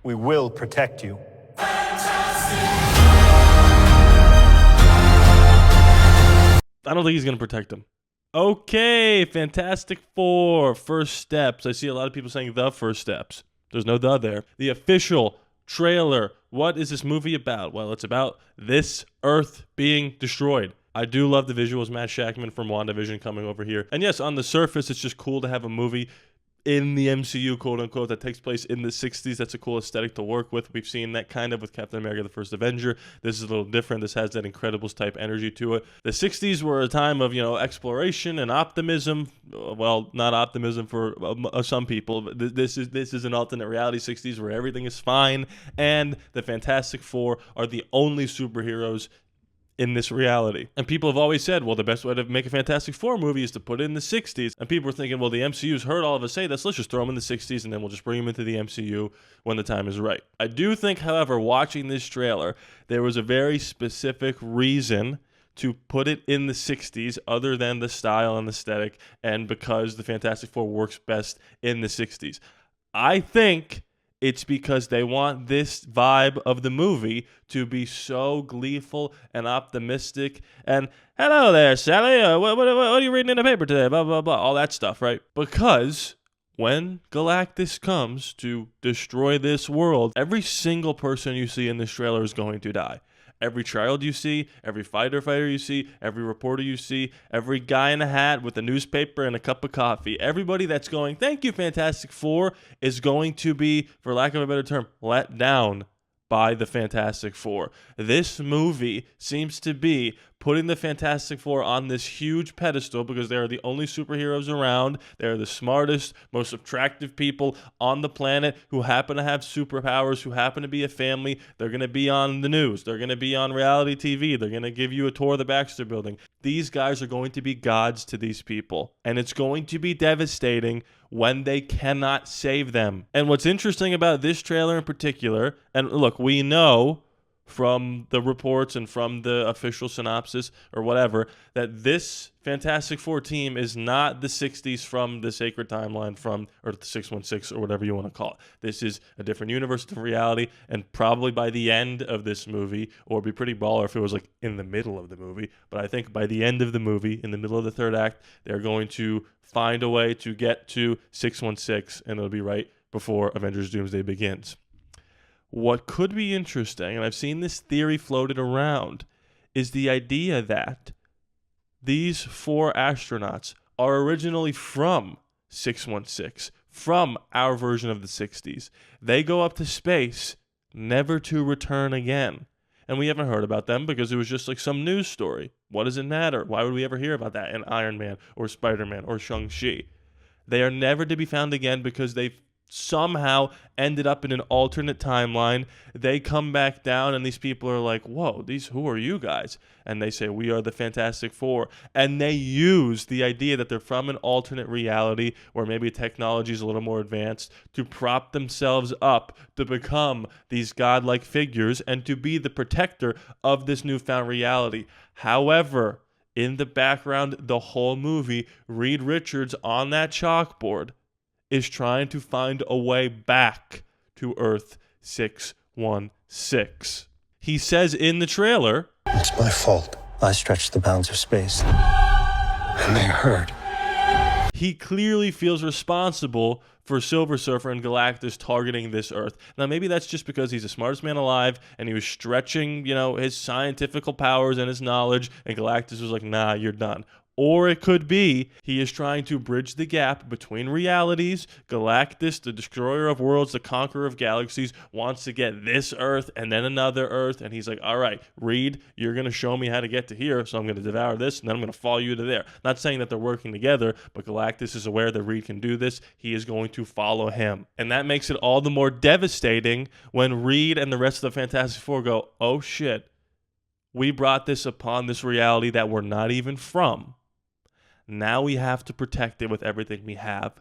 We will protect you. I don't think he's going to protect him. Okay, Fantastic Four, first steps. I see a lot of people saying the first steps. There's no the there. The official trailer. What is this movie about? Well, it's about this Earth being destroyed. I do love the visuals. Matt Shakman from WandaVision coming over here. And yes, on the surface, it's just cool to have a movie in the MCU, quote unquote, that takes place in the 60s. That's a cool aesthetic to work with. We've seen that kind of with Captain America, the First Avenger. This is a little different. This has that Incredibles type energy to it. The 60s were a time of, exploration and optimism. Well, not optimism for some people. But this is an alternate reality 60s where everything is fine. And the Fantastic Four are the only superheroes in this reality. And people have always said, well, the best way to make a Fantastic Four movie is to put it in the 60s. And people were thinking, well, the MCU's heard all of us say this. Let's just throw them in the 60s and then we'll just bring them into the MCU when the time is right. I do think, however, watching this trailer, there was a very specific reason to put it in the 60s other than the style and aesthetic and because the Fantastic Four works best in the 60s. I think it's because they want this vibe of the movie to be so gleeful and optimistic. And, hello there, Sally. What are you reading in the paper today? Blah, blah, blah. All that stuff, right? Because when Galactus comes to destroy this world, every single person you see in this trailer is going to die. Every child you see, every fighter you see, every reporter you see, every guy in a hat with a newspaper and a cup of coffee, everybody that's going, thank you, Fantastic Four, is going to be, for lack of a better term, let down by the Fantastic Four. This movie seems to be putting the Fantastic Four on this huge pedestal because they are the only superheroes around. They're the smartest, most attractive people on the planet who happen to have superpowers, who happen to be a family. They're going to be on the news. They're going to be on reality TV. They're going to give you a tour of the Baxter Building. These guys are going to be gods to these people, and it's going to be devastating when they cannot save them. And what's interesting about this trailer in particular, and look, we know from the reports and from the official synopsis or whatever, that this Fantastic Four team is not the 60s from the Sacred Timeline or the 616 or whatever you want to call it. This is a different universe, different reality, and probably by the end of this movie, or it'd be pretty baller if it was like in the middle of the movie, but I think by the end of the movie, in the middle of the third act, they're going to find a way to get to 616, and it'll be right before Avengers Doomsday begins. What could be interesting, and I've seen this theory floated around, is the idea that these 4 astronauts are originally from 616, from our version of the 60s. They go up to space, never to return again. And we haven't heard about them because it was just like some news story. What does it matter? Why would we ever hear about that in Iron Man or Spider-Man or Shang-Chi? They are never to be found again because they've somehow ended up in an alternate timeline. They come back down and these people are like, whoa, who are you guys? And they say, we are the Fantastic Four. And they use the idea that they're from an alternate reality where maybe technology is a little more advanced to prop themselves up to become these godlike figures and to be the protector of this newfound reality. However, in the background, the whole movie, Reed Richards on that chalkboard is trying to find a way back to Earth 616. He says in the trailer, it's my fault. I stretched the bounds of space. And they hurt. He clearly feels responsible for Silver Surfer and Galactus targeting this Earth. Now, maybe that's just because he's the smartest man alive and he was stretching, his scientific powers and his knowledge, and Galactus was like, nah, you're done. Or it could be he is trying to bridge the gap between realities. Galactus, the destroyer of worlds, the conqueror of galaxies, wants to get this Earth and then another Earth. And he's like, all right, Reed, you're going to show me how to get to here. So I'm going to devour this and then I'm going to follow you to there. Not saying that they're working together, but Galactus is aware that Reed can do this. He is going to follow him. And that makes it all the more devastating when Reed and the rest of the Fantastic Four go, oh shit, we brought this upon this reality that we're not even from. Now we have to protect it with everything we have.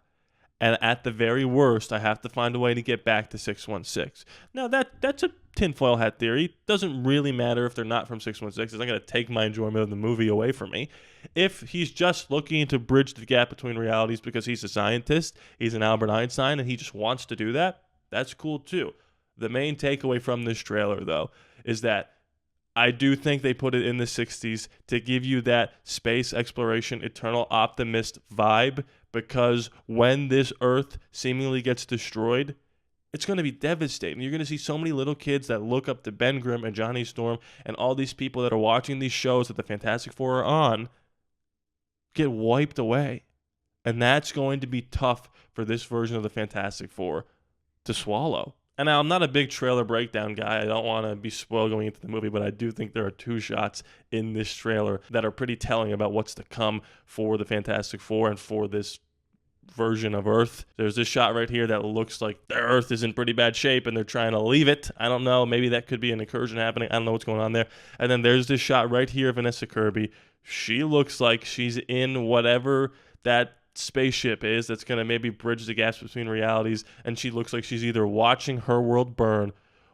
And at the very worst, I have to find a way to get back to 616. Now, that's a tinfoil hat theory. Doesn't really matter if they're not from 616. It's not going to take my enjoyment of the movie away from me. If he's just looking to bridge the gap between realities because he's a scientist, he's an Albert Einstein, and he just wants to do that, that's cool too. The main takeaway from this trailer, though, is that I do think they put it in the 60s to give you that space exploration, eternal optimist vibe, because when this Earth seemingly gets destroyed, it's going to be devastating. You're going to see so many little kids that look up to Ben Grimm and Johnny Storm and all these people that are watching these shows that the Fantastic Four are on get wiped away. And that's going to be tough for this version of the Fantastic Four to swallow. And now, I'm not a big trailer breakdown guy. I don't want to be spoiled going into the movie, but I do think there are 2 shots in this trailer that are pretty telling about what's to come for the Fantastic Four and for this version of Earth. There's this shot right here that looks like the Earth is in pretty bad shape and they're trying to leave it. I don't know. Maybe that could be an incursion happening. I don't know what's going on there. And then there's this shot right here, Vanessa Kirby. She looks like she's in whatever that spaceship is that's going to maybe bridge the gaps between realities, and she looks like she's either watching her world burn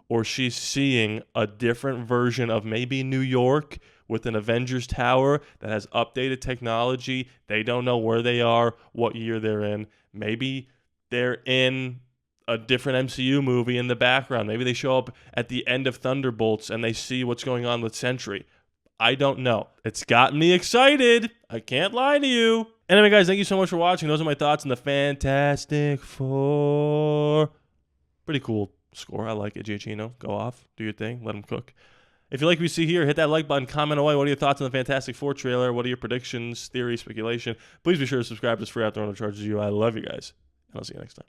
or she's seeing a different version of maybe New York with an Avengers Tower that has updated technology. They don't know where they are, what year they're in. Maybe they're in a different MCU movie in the background. Maybe they show up at the end of Thunderbolts and they see what's going on with Sentry. I don't know. It's gotten me excited. I can't lie to you. Anyway, guys, thank you so much for watching. Those are my thoughts on the Fantastic Four. Pretty cool score. I like it. Giacchino, go off. Do your thing. Let them cook. If you like what you see here, hit that like button. Comment away. What are your thoughts on the Fantastic Four trailer? What are your predictions, theories, speculation? Please be sure to subscribe. It's free out there on the charges you. I love you guys. And I'll see you next time.